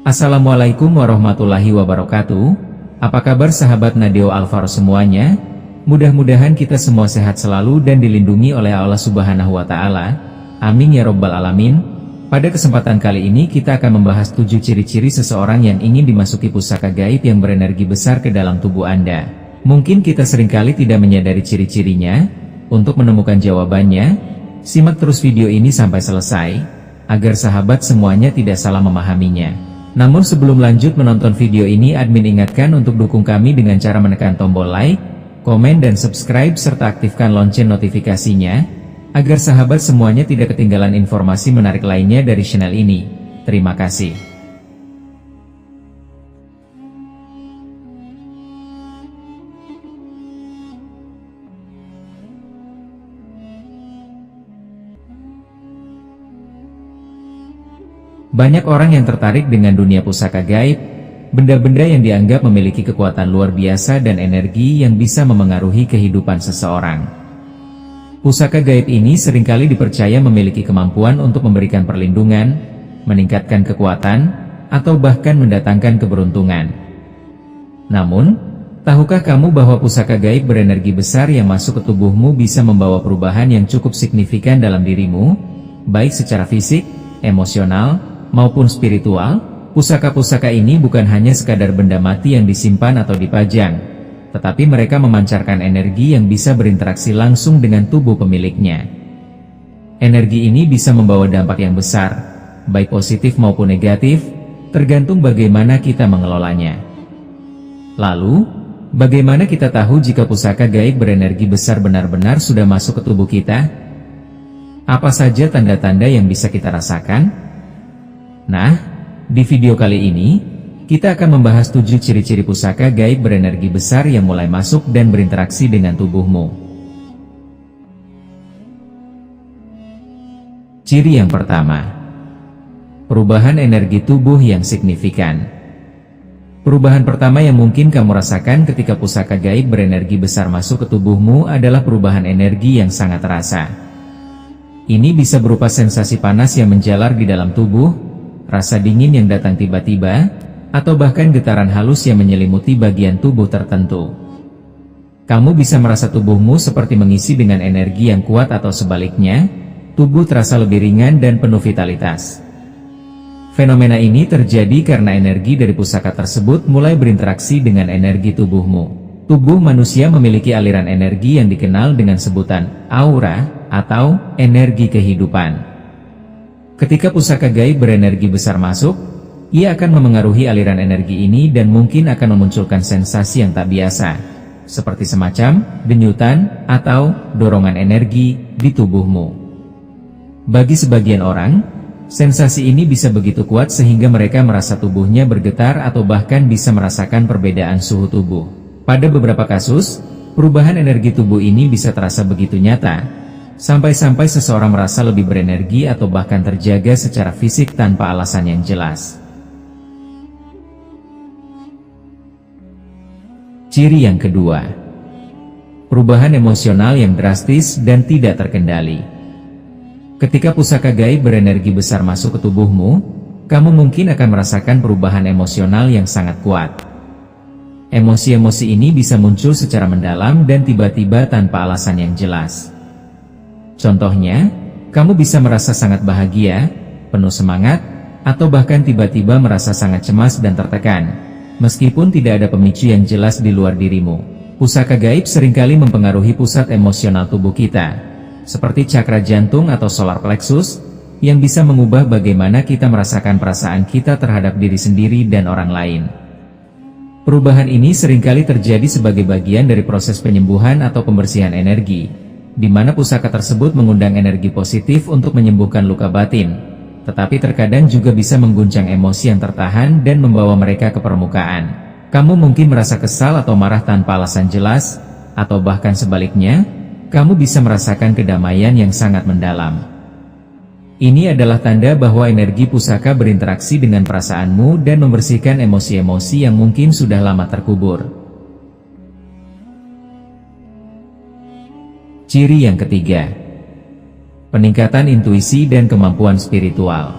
Assalamualaikum warahmatullahi wabarakatuh. Apa kabar sahabat Nadeo Alvaro semuanya? Mudah-mudahan kita semua sehat selalu dan dilindungi oleh Allah Subhanahu wa Ta'ala. Amin ya Robbal 'Alamin. Pada kesempatan kali ini kita akan membahas 7 ciri-ciri seseorang yang ingin dimasuki pusaka gaib yang berenergi besar ke dalam tubuh Anda. Mungkin kita seringkali tidak menyadari ciri-cirinya. Untuk menemukan jawabannya, simak terus video ini sampai selesai, agar sahabat semuanya tidak salah memahaminya. Namun sebelum lanjut menonton video ini, admin ingatkan untuk dukung kami dengan cara menekan tombol like, komen dan subscribe serta aktifkan lonceng notifikasinya, agar sahabat semuanya tidak ketinggalan informasi menarik lainnya dari channel ini. Terima kasih. Banyak orang yang tertarik dengan dunia pusaka gaib, benda-benda yang dianggap memiliki kekuatan luar biasa dan energi yang bisa memengaruhi kehidupan seseorang. Pusaka gaib ini seringkali dipercaya memiliki kemampuan untuk memberikan perlindungan, meningkatkan kekuatan, atau bahkan mendatangkan keberuntungan. Namun, tahukah kamu bahwa pusaka gaib berenergi besar yang masuk ke tubuhmu bisa membawa perubahan yang cukup signifikan dalam dirimu, baik secara fisik, emosional, maupun spiritual? Pusaka-pusaka ini bukan hanya sekadar benda mati yang disimpan atau dipajang, tetapi mereka memancarkan energi yang bisa berinteraksi langsung dengan tubuh pemiliknya. Energi ini bisa membawa dampak yang besar, baik positif maupun negatif, tergantung bagaimana kita mengelolanya. Lalu, bagaimana kita tahu jika pusaka gaib berenergi besar benar-benar sudah masuk ke tubuh kita? Apa saja tanda-tanda yang bisa kita rasakan? Nah, di video kali ini, kita akan membahas 7 ciri-ciri pusaka gaib berenergi besar yang mulai masuk dan berinteraksi dengan tubuhmu. Ciri yang pertama, perubahan energi tubuh yang signifikan. Perubahan pertama yang mungkin kamu rasakan ketika pusaka gaib berenergi besar masuk ke tubuhmu adalah perubahan energi yang sangat terasa. Ini bisa berupa sensasi panas yang menjalar di dalam tubuh, rasa dingin yang datang tiba-tiba, atau bahkan getaran halus yang menyelimuti bagian tubuh tertentu. Kamu bisa merasa tubuhmu seperti mengisi dengan energi yang kuat atau sebaliknya, tubuh terasa lebih ringan dan penuh vitalitas. Fenomena ini terjadi karena energi dari pusaka tersebut mulai berinteraksi dengan energi tubuhmu. Tubuh manusia memiliki aliran energi yang dikenal dengan sebutan aura atau energi kehidupan. Ketika pusaka gaib berenergi besar masuk, ia akan memengaruhi aliran energi ini dan mungkin akan memunculkan sensasi yang tak biasa, seperti semacam denyutan atau dorongan energi di tubuhmu. Bagi sebagian orang, sensasi ini bisa begitu kuat sehingga mereka merasa tubuhnya bergetar atau bahkan bisa merasakan perbedaan suhu tubuh. Pada beberapa kasus, perubahan energi tubuh ini bisa terasa begitu nyata, sampai-sampai seseorang merasa lebih berenergi atau bahkan terjaga secara fisik tanpa alasan yang jelas. Ciri yang kedua, perubahan emosional yang drastis dan tidak terkendali. Ketika pusaka gaib berenergi besar masuk ke tubuhmu, kamu mungkin akan merasakan perubahan emosional yang sangat kuat. Emosi-emosi ini bisa muncul secara mendalam dan tiba-tiba tanpa alasan yang jelas. Contohnya, kamu bisa merasa sangat bahagia, penuh semangat, atau bahkan tiba-tiba merasa sangat cemas dan tertekan, meskipun tidak ada pemicu yang jelas di luar dirimu. Pusaka gaib seringkali mempengaruhi pusat emosional tubuh kita, seperti cakra jantung atau solar plexus, yang bisa mengubah bagaimana kita merasakan perasaan kita terhadap diri sendiri dan orang lain. Perubahan ini seringkali terjadi sebagai bagian dari proses penyembuhan atau pembersihan energi, di mana pusaka tersebut mengundang energi positif untuk menyembuhkan luka batin, tetapi terkadang juga bisa mengguncang emosi yang tertahan dan membawa mereka ke permukaan. Kamu mungkin merasa kesal atau marah tanpa alasan jelas, atau bahkan sebaliknya, kamu bisa merasakan kedamaian yang sangat mendalam. Ini adalah tanda bahwa energi pusaka berinteraksi dengan perasaanmu dan membersihkan emosi-emosi yang mungkin sudah lama terkubur. Ciri yang ketiga, peningkatan intuisi dan kemampuan spiritual.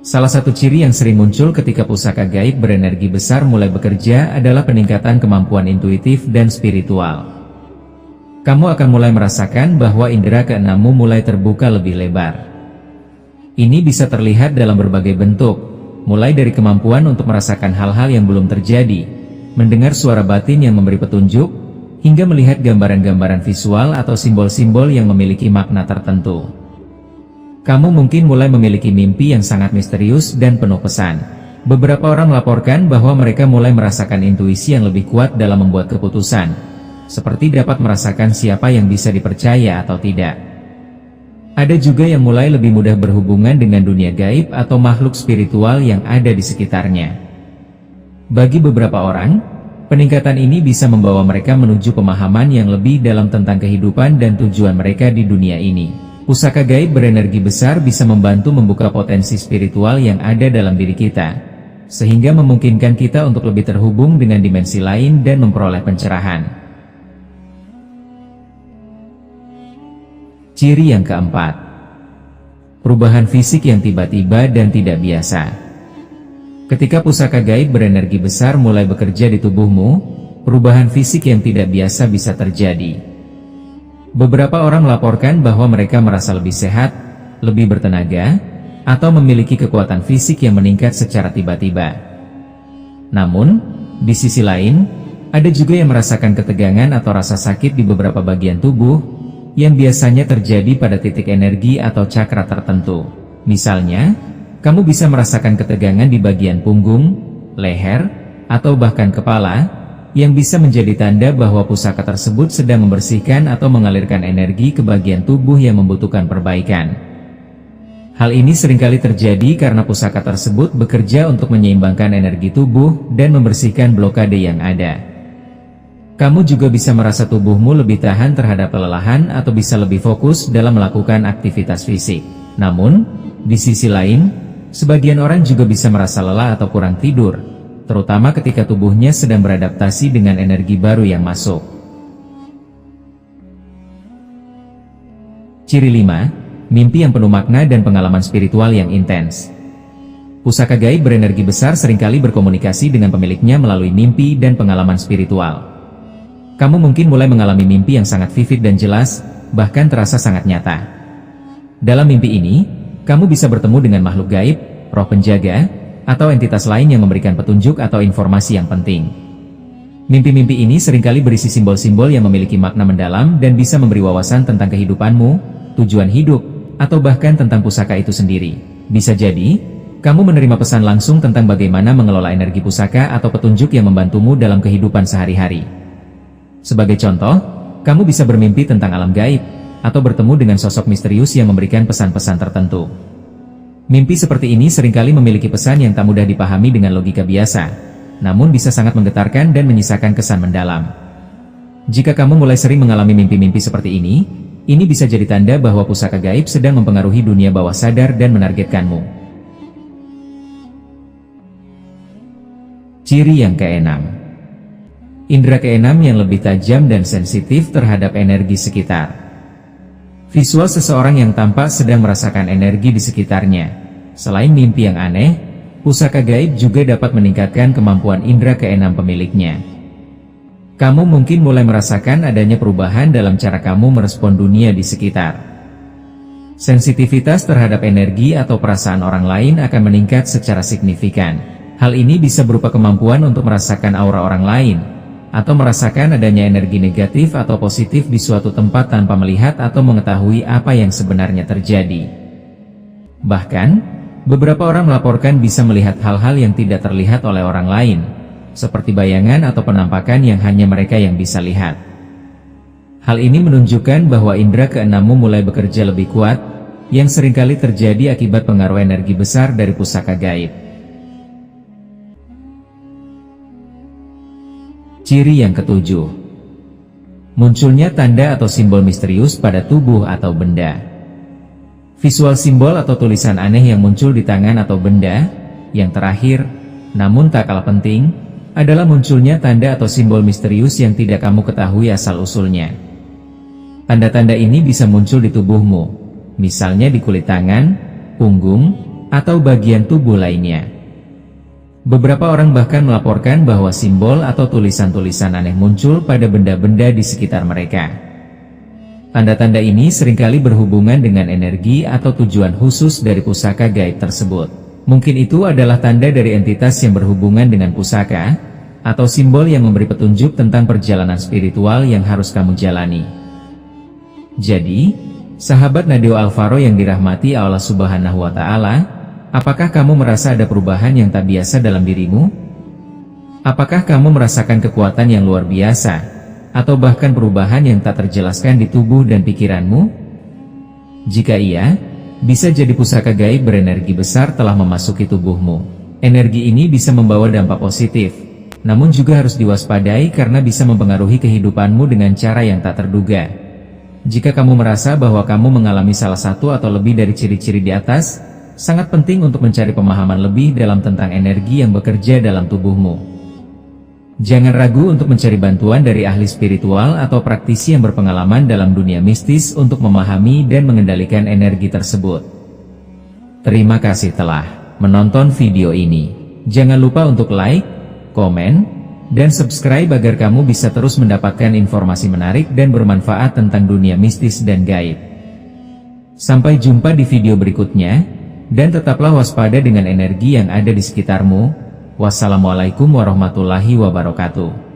Salah satu ciri yang sering muncul ketika pusaka gaib berenergi besar mulai bekerja adalah peningkatan kemampuan intuitif dan spiritual. Kamu akan mulai merasakan bahwa indera keenammu mulai terbuka lebih lebar. Ini bisa terlihat dalam berbagai bentuk, mulai dari kemampuan untuk merasakan hal-hal yang belum terjadi, mendengar suara batin yang memberi petunjuk, hingga melihat gambaran-gambaran visual atau simbol-simbol yang memiliki makna tertentu. Kamu mungkin mulai memiliki mimpi yang sangat misterius dan penuh pesan. Beberapa orang melaporkan bahwa mereka mulai merasakan intuisi yang lebih kuat dalam membuat keputusan, seperti dapat merasakan siapa yang bisa dipercaya atau tidak. Ada juga yang mulai lebih mudah berhubungan dengan dunia gaib atau makhluk spiritual yang ada di sekitarnya. Bagi beberapa orang, peningkatan ini bisa membawa mereka menuju pemahaman yang lebih dalam tentang kehidupan dan tujuan mereka di dunia ini. Pusaka gaib berenergi besar bisa membantu membuka potensi spiritual yang ada dalam diri kita, sehingga memungkinkan kita untuk lebih terhubung dengan dimensi lain dan memperoleh pencerahan. Ciri yang keempat, perubahan fisik yang tiba-tiba dan tidak biasa. Ketika pusaka gaib berenergi besar mulai bekerja di tubuhmu, perubahan fisik yang tidak biasa bisa terjadi. Beberapa orang melaporkan bahwa mereka merasa lebih sehat, lebih bertenaga, atau memiliki kekuatan fisik yang meningkat secara tiba-tiba. Namun, di sisi lain, ada juga yang merasakan ketegangan atau rasa sakit di beberapa bagian tubuh, yang biasanya terjadi pada titik energi atau cakra tertentu. Misalnya, kamu bisa merasakan ketegangan di bagian punggung, leher, atau bahkan kepala, yang bisa menjadi tanda bahwa pusaka tersebut sedang membersihkan atau mengalirkan energi ke bagian tubuh yang membutuhkan perbaikan. Hal ini seringkali terjadi karena pusaka tersebut bekerja untuk menyeimbangkan energi tubuh dan membersihkan blokade yang ada. Kamu juga bisa merasa tubuhmu lebih tahan terhadap kelelahan atau bisa lebih fokus dalam melakukan aktivitas fisik. Namun, di sisi lain, sebagian orang juga bisa merasa lelah atau kurang tidur, terutama ketika tubuhnya sedang beradaptasi dengan energi baru yang masuk. Ciri 5. Mimpi yang penuh makna dan pengalaman spiritual yang intens. Pusaka gaib berenergi besar seringkali berkomunikasi dengan pemiliknya melalui mimpi dan pengalaman spiritual. Kamu mungkin mulai mengalami mimpi yang sangat vivid dan jelas, bahkan terasa sangat nyata. Dalam mimpi ini, kamu bisa bertemu dengan makhluk gaib, roh penjaga, atau entitas lain yang memberikan petunjuk atau informasi yang penting. Mimpi-mimpi ini seringkali berisi simbol-simbol yang memiliki makna mendalam dan bisa memberi wawasan tentang kehidupanmu, tujuan hidup, atau bahkan tentang pusaka itu sendiri. Bisa jadi, kamu menerima pesan langsung tentang bagaimana mengelola energi pusaka atau petunjuk yang membantumu dalam kehidupan sehari-hari. Sebagai contoh, kamu bisa bermimpi tentang alam gaib, atau bertemu dengan sosok misterius yang memberikan pesan-pesan tertentu. Mimpi seperti ini seringkali memiliki pesan yang tak mudah dipahami dengan logika biasa, namun bisa sangat menggetarkan dan menyisakan kesan mendalam. Jika kamu mulai sering mengalami mimpi-mimpi seperti ini bisa jadi tanda bahwa pusaka gaib sedang mempengaruhi dunia bawah sadar dan menargetkanmu. Ciri yang keenam, indera keenam yang lebih tajam dan sensitif terhadap energi sekitar. Visual seseorang yang tampak sedang merasakan energi di sekitarnya. Selain mimpi yang aneh, pusaka gaib juga dapat meningkatkan kemampuan indera keenam pemiliknya. Kamu mungkin mulai merasakan adanya perubahan dalam cara kamu merespon dunia di sekitar. Sensitivitas terhadap energi atau perasaan orang lain akan meningkat secara signifikan. Hal ini bisa berupa kemampuan untuk merasakan aura orang lain, atau merasakan adanya energi negatif atau positif di suatu tempat tanpa melihat atau mengetahui apa yang sebenarnya terjadi. Bahkan, beberapa orang melaporkan bisa melihat hal-hal yang tidak terlihat oleh orang lain, seperti bayangan atau penampakan yang hanya mereka yang bisa lihat. Hal ini menunjukkan bahwa indera keenammu mulai bekerja lebih kuat, yang seringkali terjadi akibat pengaruh energi besar dari pusaka gaib. Ciri yang ketujuh, munculnya tanda atau simbol misterius pada tubuh atau benda. Visual simbol atau tulisan aneh yang muncul di tangan atau benda. Yang terakhir, namun tak kalah penting, adalah munculnya tanda atau simbol misterius yang tidak kamu ketahui asal-usulnya. Tanda-tanda ini bisa muncul di tubuhmu, misalnya di kulit tangan, punggung, atau bagian tubuh lainnya. Beberapa orang bahkan melaporkan bahwa simbol atau tulisan-tulisan aneh muncul pada benda-benda di sekitar mereka. Tanda-tanda ini seringkali berhubungan dengan energi atau tujuan khusus dari pusaka gaib tersebut. Mungkin itu adalah tanda dari entitas yang berhubungan dengan pusaka, atau simbol yang memberi petunjuk tentang perjalanan spiritual yang harus kamu jalani. Jadi, sahabat Nadio Alvaro yang dirahmati Allah Subhanahu wa Ta'ala, apakah kamu merasa ada perubahan yang tak biasa dalam dirimu? Apakah kamu merasakan kekuatan yang luar biasa, atau bahkan perubahan yang tak terjelaskan di tubuh dan pikiranmu? Jika iya, bisa jadi pusaka gaib berenergi besar telah memasuki tubuhmu. Energi ini bisa membawa dampak positif, namun juga harus diwaspadai karena bisa mempengaruhi kehidupanmu dengan cara yang tak terduga. Jika kamu merasa bahwa kamu mengalami salah satu atau lebih dari ciri-ciri di atas, sangat penting untuk mencari pemahaman lebih dalam tentang energi yang bekerja dalam tubuhmu. Jangan ragu untuk mencari bantuan dari ahli spiritual atau praktisi yang berpengalaman dalam dunia mistis untuk memahami dan mengendalikan energi tersebut. Terima kasih telah menonton video ini. Jangan lupa untuk like, komen, dan subscribe agar kamu bisa terus mendapatkan informasi menarik dan bermanfaat tentang dunia mistis dan gaib. Sampai jumpa di video berikutnya, dan tetaplah waspada dengan energi yang ada di sekitarmu. Wassalamualaikum warahmatullahi wabarakatuh.